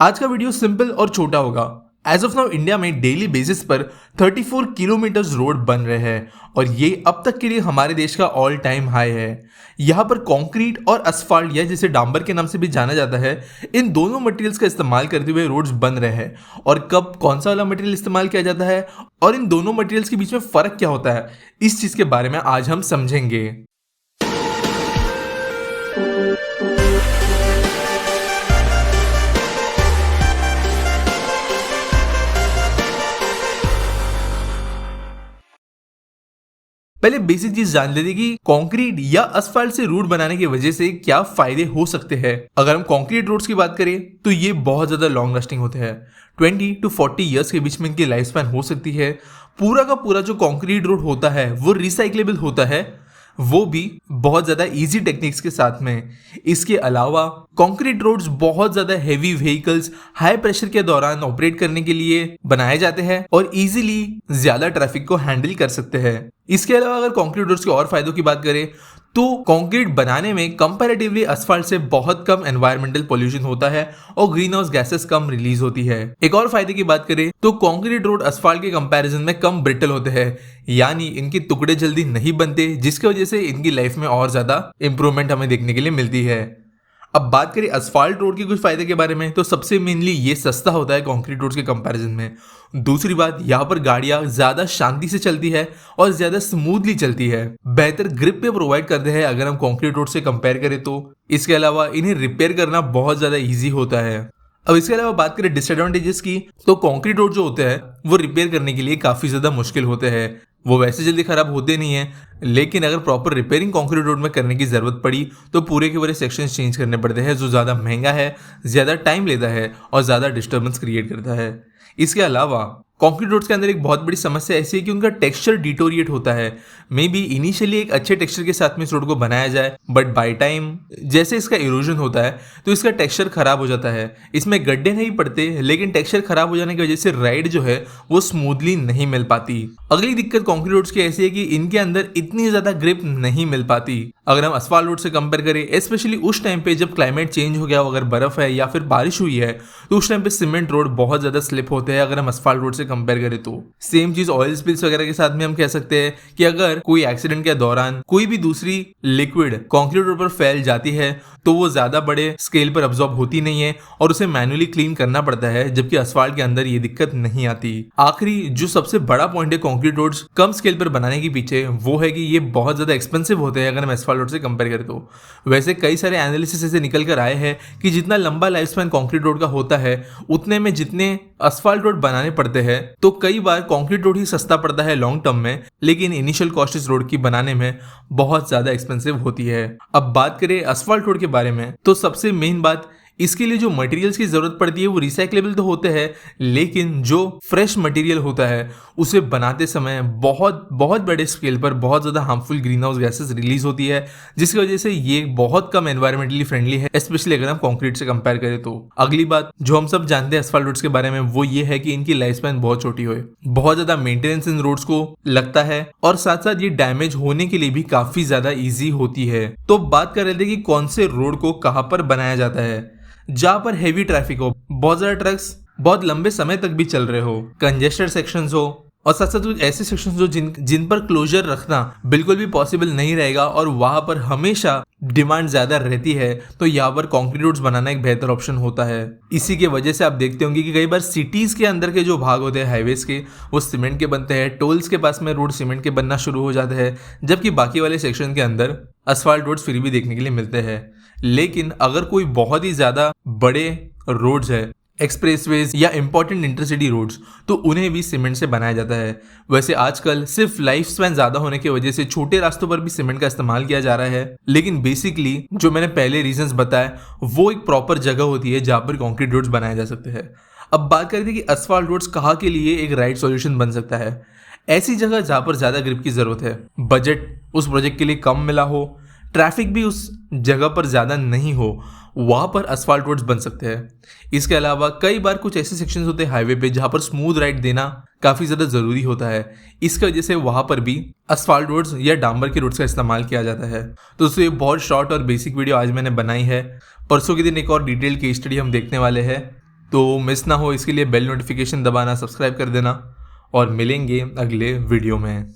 आज का video simple और छोटा होगा। एज ऑफ नाउ इंडिया में डेली बेसिस पर 34 किलोमीटर रोड बन रहे हैं और ये अब तक के लिए हमारे देश का ऑल टाइम हाई है। यहाँ पर कंक्रीट और असफाल्ट या जिसे डांबर के नाम से भी जाना जाता है, इन दोनों मटेरियल्स का इस्तेमाल करते हुए रोड्स बन रहे हैं। और कब कौन सा वाला मटेरियल इस्तेमाल किया जाता है और इन दोनों मटेरियल्स के बीच में फ़र्क क्या होता है, इस चीज़ के बारे में आज हम समझेंगे। पहले बेसिक चीज जान लेते कि कंक्रीट या असफाल्ट से रोड बनाने की वजह से क्या फायदे हो सकते हैं। अगर हम कंक्रीट रोड्स की बात करें तो ये बहुत ज्यादा लॉन्ग लास्टिंग होते हैं। 20 to 40 ईयर्स के बीच में इनकी लाइफ स्पैन हो सकती है। पूरा का पूरा जो कंक्रीट रोड होता है वो रिसाइक्लेबल होता है, वो भी बहुत ज़्यादा इजी टेक्निक्स के साथ में। इसके अलावा कंक्रीट रोड्स बहुत ज़्यादा हैवी व्हीकल्स हाई प्रेशर के दौरान ऑपरेट करने के लिए बनाए जाते हैं और इजीली ज़्यादा ट्रैफिक को हैंडल कर सकते हैं। इसके अलावा अगर कंक्रीट रोड्स के और फायदों की बात करें तो कंक्रीट बनाने में कंपैरेटिवली असफाल्ट से बहुत कम एनवायरमेंटल पोल्यूशन होता है और ग्रीन हाउस गैसेस कम रिलीज होती है। एक और फायदे की बात करें तो कंक्रीट रोड असफाल्ट के कंपैरिजन में कम ब्रिटल होते हैं, यानी इनके टुकड़े जल्दी नहीं बनते, जिसकी वजह से इनकी लाइफ में और ज्यादा इंप्रूवमेंट हमें देखने के लिए मिलती है। अब बात करें असफाल्ट रोड के कुछ फायदे के बारे में तो सबसे मेनली ये सस्ता होता है कंक्रीट रोड के कंपैरिजन में। दूसरी बात, यहाँ पर गाड़ियां ज्यादा शांति से चलती है और ज्यादा स्मूथली चलती है, बेहतर ग्रिप पे प्रोवाइड करते हैं अगर हम कंक्रीट रोड से कंपेयर करें तो। इसके अलावा इन्हें रिपेयर करना बहुत ज्यादा ईजी होता है। अब इसके अलावा बात करें डिसएडवांटेजेस की तो कंक्रीट रोड जो होते हैं वो रिपेयर करने के लिए काफी ज्यादा मुश्किल होते हैं। वो वैसे जल्दी खराब होते नहीं है, लेकिन अगर प्रॉपर रिपेयरिंग कंक्रीट रोड में करने की जरूरत पड़ी तो पूरे के पूरे सेक्शंस चेंज करने पड़ते हैं, जो ज़्यादा महंगा है, ज़्यादा टाइम लेता है और ज़्यादा डिस्टर्बेंस क्रिएट करता है। इसके अलावा कंक्रीट रोड्स के अंदर एक बहुत बड़ी समस्या ऐसी है कि उनका टेक्सचर डिटोरिएट होता है। मे बी इनिशियली एक अच्छे टेक्सचर के साथ में इस रोड को बनाया जाए, बट बाय टाइम जैसे इसका इरोजन होता है तो इसका टेक्सचर खराब हो जाता है। इसमें गड्ढे नहीं पड़ते, लेकिन टेक्सचर खराब हो जाने की वजह से राइड जो है वो स्मूथली नहीं मिल पाती। अगली दिक्कत कंक्रीट रोड्स की ऐसी है कि इनके अंदर इतनी ज्यादा ग्रिप नहीं मिल पाती। अगर हम असफाल्ट रोड से कंपेयर करें, स्पेशली उस टाइम पे जब क्लाइमेट चेंज हो गया हो, अगर बर्फ है या फिर बारिश हुई है तो उस टाइम पे सीमेंट रोड बहुत ज्यादा स्लिप होते हैं अगर हम असफाल्ट रोड से कंपेयर करें तो। सेम चीज ऑयल स्पिल्स वगैरह के साथ में हम कह सकते हैं कि अगर कोई एक्सीडेंट के दौरान कोई भी दूसरी लिक्विड कंक्रीट रोड पर फैल जाती है तो वो ज्यादा बड़े स्केल पर अब्सॉर्ब होती नहीं है और उसे मैन्युअली क्लीन करना पड़ता है, जबकि असफाल्ट के अंदर ये दिक्कत नहीं आती। आखिरी जो सबसे बड़ा पॉइंट है कंक्रीट रोड्स कम स्केल पर बनाने के पीछे, वो है कि ये बहुत ज्यादा एक्सपेंसिव होते हैं अगर हम असफाल्ट रोड से कंपेयर करें तो। वैसे कई सारे एनालिसिस ऐसे निकल कर आए हैं कि जितना लंबा लाइफ स्पैन कंक्रीट रोड का होता है उतने में जितने असफाल्ट रोड बनाने पड़ते हैं, तो कई बार कंक्रीट रोड ही सस्ता पड़ता है लॉन्ग टर्म में, लेकिन इनिशियल कॉस्ट इस रोड की बनाने में बहुत ज्यादा एक्सपेंसिव होती है। अब बात करें असफाल्ट रोड के बारे में तो सबसे मेन बात, इसके लिए जो मटेरियल्स की जरूरत पड़ती है वो रिसाइक्लेबल तो होते हैं, लेकिन जो फ्रेश मटेरियल होता है उसे बनाते समय बहुत बहुत बड़े स्केल पर बहुत ज़्यादा harmful green house gases release होती है, जिसकी वजह से ये बहुत कम एनवायरमेंटली फ्रेंडली है, स्पेशली अगर हम कंक्रीट से कंपेयर करें तो। अगली बात जो हम सब जानते हैं असफाल्ट रोड्स के बारे में वो ये है कि इनकी लाइफ स्पैन बहुत छोटी हो, बहुत ज़्यादा मेंटेनेंस इन रोड्स को लगता है और साथ साथ ये डैमेज होने के लिए भी काफ़ी ज़्यादा ईजी होती है। तो बात कर रहे थे कि कौन से रोड को कहाँ पर बनाया जाता है जहां पर हेवी ट्रैफिक हो, बहुत ज्यादा ट्रक्स बहुत लंबे समय तक भी चल रहे हो, कंजेस्टेड सेक्शंस हो और साथ साथ कुछ ऐसे सेक्शंस हो जिन पर क्लोजर रखना बिल्कुल भी पॉसिबल नहीं रहेगा और वहां पर हमेशा डिमांड ज्यादा रहती है, तो यहाँ पर कंक्रीट रोड्स बनाना एक बेहतर ऑप्शन होता है। इसी के वजह से आप देखते होंगे कि कई बार सिटीज के अंदर के जो भाग होते हैं हाईवेज के वो सीमेंट के बनते हैं, टोल्स के पास में रोड सीमेंट के बनना शुरू हो जाते हैं, जबकि बाकी वाले सेक्शन के अंदर असफाल्ट रोड्स फिर भी देखने के लिए मिलते हैं। लेकिन अगर कोई बहुत ही ज्यादा बड़े रोड्स है, एक्सप्रेसवेज या इंपॉर्टेंट इंटरसिटी रोड्स, तो उन्हें भी सीमेंट से बनाया जाता है। वैसे आजकल सिर्फ लाइफ स्पैन ज्यादा होने की वजह से छोटे रास्तों पर भी सीमेंट का इस्तेमाल किया जा रहा है, लेकिन बेसिकली जो मैंने पहले रीजंस बताए वो एक प्रॉपर जगह होती है जहां पर कंक्रीट रोड्स बनाए जा सकते हैं। अब बात करते हैं कि असफाल्ट रोड्स कहाँ के लिए एक राइट सॉल्यूशन बन सकता है। ऐसी जगह जहां पर ज्यादा ग्रिप की जरूरत है, बजट उस प्रोजेक्ट के लिए कम मिला हो, ट्रैफिक भी उस जगह पर ज़्यादा नहीं हो, वहाँ पर असफाल्ट रोड्स बन सकते हैं। इसके अलावा कई बार कुछ ऐसे सेक्शंस होते हैं हाईवे पे जहाँ पर स्मूथ राइड देना काफ़ी ज़्यादा ज़रूरी होता है, इसकी वजह से वहाँ पर भी असफाल्ट रोड्स या डांबर के रोड्स का इस्तेमाल किया जाता है। तो दोस्तों ये बहुत शॉर्ट और बेसिक वीडियो आज मैंने बनाई है। परसों के दिन एक और डिटेल केस स्टडी हम देखने वाले हैं। तो मिस ना हो इसके लिए बेल नोटिफिकेशन दबाना, सब्सक्राइब कर देना और मिलेंगे अगले वीडियो में।